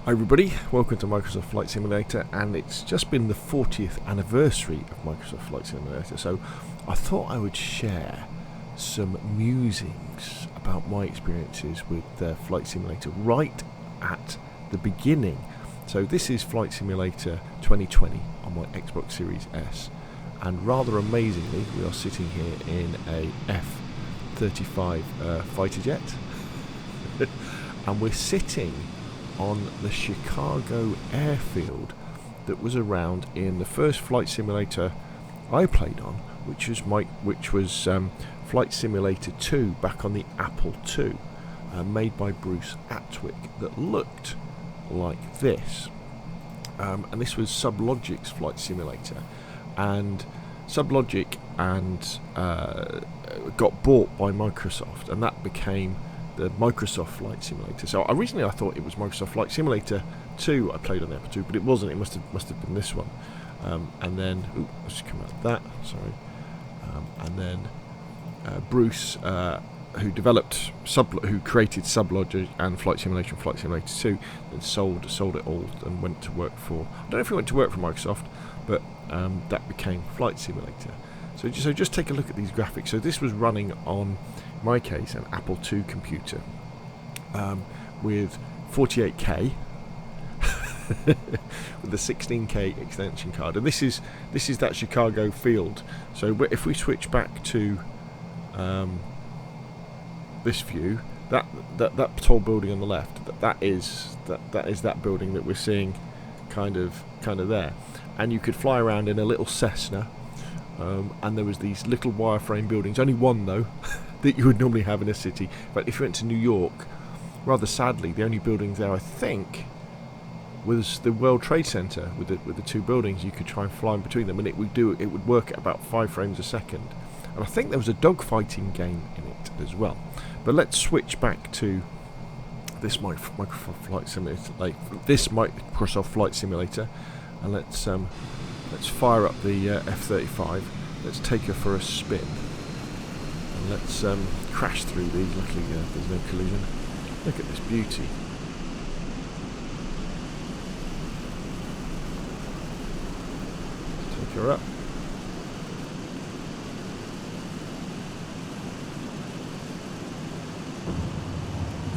Hi everybody, welcome to Microsoft Flight Simulator, and it's just been the 40th anniversary of Microsoft Flight Simulator, so I thought I would share some musings about my experiences with Flight Simulator right at the beginning. So this is Flight Simulator 2020 on my Xbox Series S, and rather amazingly we are sitting here in a F-35 fighter jet and we're sitting on the Chicago airfield that was around in the first flight simulator I played on, which was Flight Simulator II back on the Apple II, made by Bruce Atwick, that looked like this. And this was Sublogics Flight Simulator, and Sublogic got bought by Microsoft, and that became the Microsoft Flight Simulator. So originally I thought it was Microsoft Flight Simulator 2 I played on the Apple II, but it wasn't. It must have been this one. And then let's come out of that. Sorry. And then Bruce, who created Sublogic and Flight Simulator 2, then sold it all and went to work for. I don't know if he went to work for Microsoft, but that became Flight Simulator. So just take a look at these graphics. So this was running on, in my case, an Apple II computer with 48K with a 16K extension card, and this is that Chicago field. So if we switch back to this view, that tall building on the left, that is that building that we're seeing kind of there, and you could fly around in a little Cessna. And there was these little wireframe buildings, only one though, that you would normally have in a city. But if you went to New York, rather sadly, the only buildings there, I think, was the World Trade Center with the two buildings. You could try and fly in between them, and it would work at about 5 frames a second. And I think there was a dogfighting game in it as well. But let's switch back to this Microsoft Flight Simulator, and let's fire up the F-35. Let's take her for a spin, and let's crash through these. Luckily there's no collision. Look at this beauty. Let's take her up.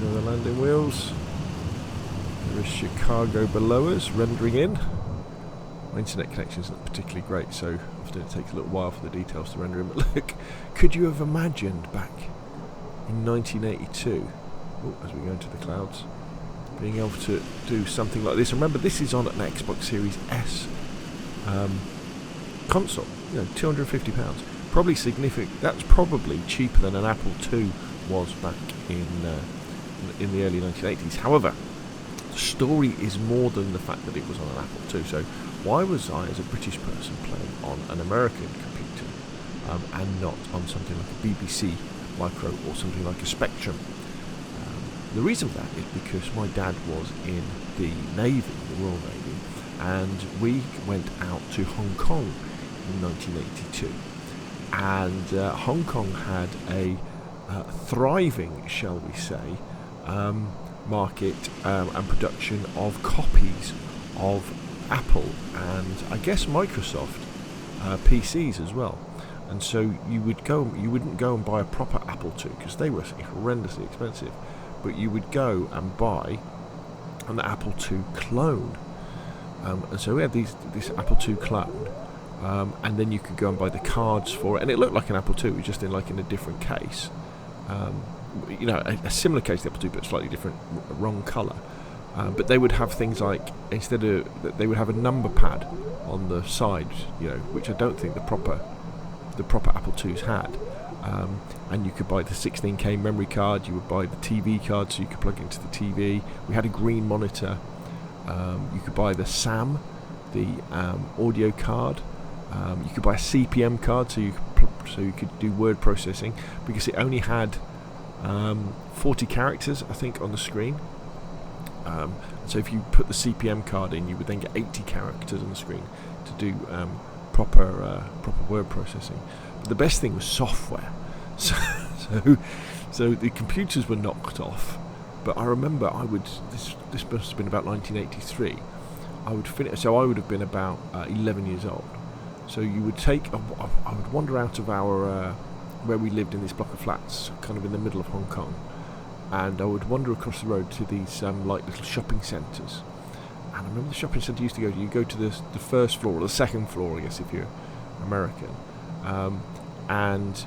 Go to the landing wheels. There is Chicago below us, rendering in. My internet connection isn't particularly great, so often it takes a little while for the details to render in. But look, could you have imagined back in 1982, as we go into the clouds, being able to do something like this? Remember, this is on an Xbox Series S console, £250. Probably significant. That's probably cheaper than an Apple II was back in the early 1980s. However, the story is more than the fact that it was on an Apple II. So why was I, as a British person, playing on an American computer and not on something like a BBC Micro or something like a Spectrum? The reason for that is because my dad was in the Navy, the Royal Navy, and we went out to Hong Kong in 1982. And Hong Kong had a thriving, shall we say, market and production of copies of Apple and I guess Microsoft PCs as well. And so you wouldn't go and buy a proper Apple II because they were horrendously expensive, but you would go and buy an Apple II clone. And so we had this Apple II clone, and then you could go and buy the cards for it, and it looked like an Apple II, it was just in a different case. A similar case to the Apple II, but slightly different, wrong colour. But they would have things like, they would have a number pad on the side, which I don't think the proper Apple IIs had. And you could buy the 16K memory card. You would buy the TV card, so you could plug it into the TV. We had a green monitor. You could buy the SAM, the audio card. You could buy a CPM card, so you could do word processing, because it only had 40 characters, I think, on the screen. So if you put the CPM card in, you would then get 80 characters on the screen to do proper word processing. But the best thing was software. So the computers were knocked off, But I remember this must have been about 1983. I would finish, so I would have been about 11 years old. So you would I would wander out of our where we lived in this block of flats, kind of in the middle of Hong Kong, and I would wander across the road to these like little shopping centres. And I remember the shopping centre used to go to. You go to the first floor or the second floor, I guess, if you're American, and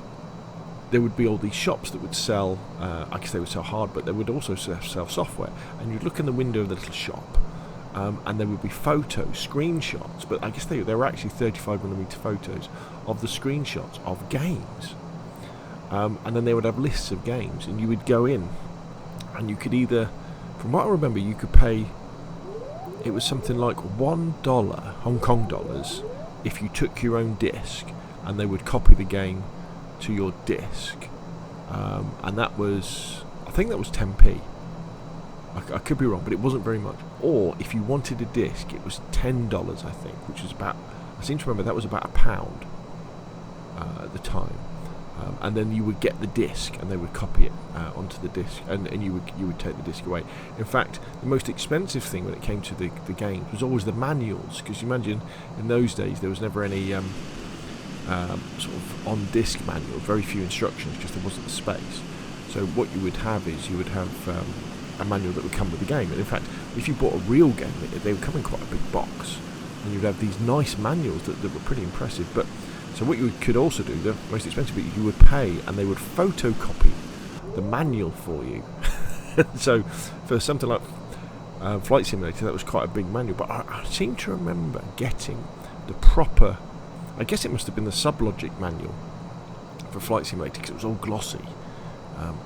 there would be all these shops that would sell. I guess they would sell hard, but they would also sell software. And you'd look in the window of the little shop. And there would be photos, screenshots, but I guess they were actually 35mm photos of the screenshots of games. And then they would have lists of games, and you would go in, and you could either, from what I remember, you could pay, it was something like $1 Hong Kong dollars if you took your own disc, and they would copy the game to your disc. And that was, I think that was 10p. I could be wrong, but it wasn't very much. Or if you wanted a disc, it was $10, I think, which was about, I seem to remember that was about £1 at the time. And then you would get the disc, and they would copy it onto the disc, and you would take the disc away. In fact, the most expensive thing when it came to the games was always the manuals, because you imagine in those days there was never any sort of on disc manuals, very few instructions, because there wasn't the space. So what you would have is you would have a manual that would come with the game, and in fact, if you bought a real game, they would come in quite a big box, and you'd have these nice manuals that were pretty impressive. But so what you could also do, the most expensive bit, you would pay, and they would photocopy the manual for you. So for something like Flight Simulator, that was quite a big manual. But I seem to remember getting the proper, I guess it must have been the Sublogic manual for Flight Simulator, because it was all glossy,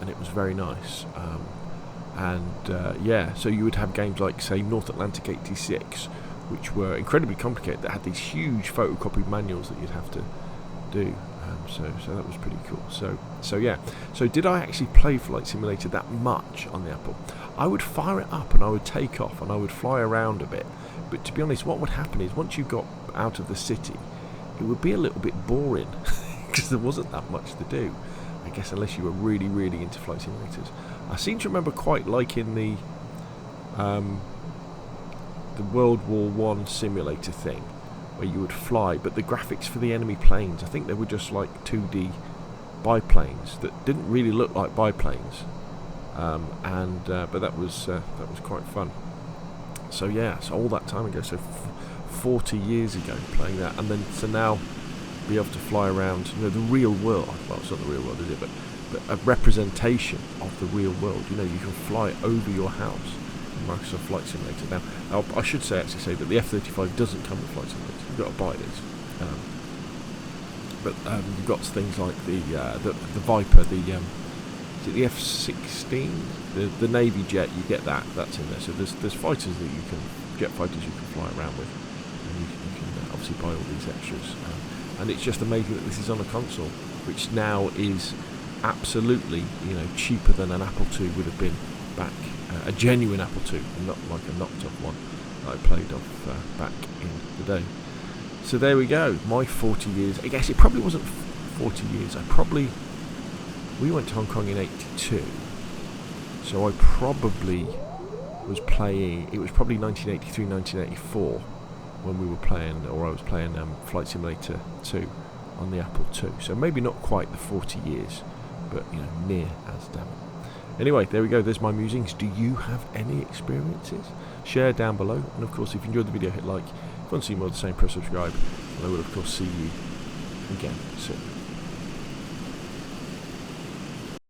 and it was very nice. Yeah, so you would have games like, say, North Atlantic 86, which were incredibly complicated, that had these huge photocopied manuals that you'd have to do. So that was pretty cool. So yeah. So did I actually play Flight Simulator that much on the Apple? I would fire it up and I would take off and I would fly around a bit. But to be honest, what would happen is once you got out of the city, it would be a little bit boring because there wasn't that much to do. I guess unless you were really, really into flight simulators. I seem to remember quite liking the World War One simulator thing, where you would fly, but the graphics for the enemy planes, I think they were just like 2D biplanes that didn't really look like biplanes, but that was quite fun. So yeah, so all that time ago, so 40 years ago, playing that, and then to now be able to fly around, the real world. Well, it's not the real world, is it? But a representation of the real world. You can fly over your house in Microsoft Flight Simulator. Now I should say that the F-35 doesn't come with Flight Simulator. You've got to buy this. But you've got things like the Viper, is it the F-16, the Navy jet. You get that's in there. So there's fighters that jet fighters you can fly around with, and you can obviously buy all these extras. And it's just amazing that this is on a console, which now is absolutely, cheaper than an Apple II would have been back, a genuine Apple II, and not like a knocked off one that I played off back in the day. So there we go, my 40 years. I guess it probably wasn't 40 years. We went to Hong Kong in 82, so I probably was playing. It was probably 1983, 1984. When we were playing, or I was playing Flight Simulator 2 on the Apple II. So maybe not quite the 40 years, but near as damn it. Anyway, there we go, there's my musings. Do you have any experiences? Share down below, and of course if you enjoyed the video, hit like. If you want to see more of the same, press subscribe, and I will of course see you again soon.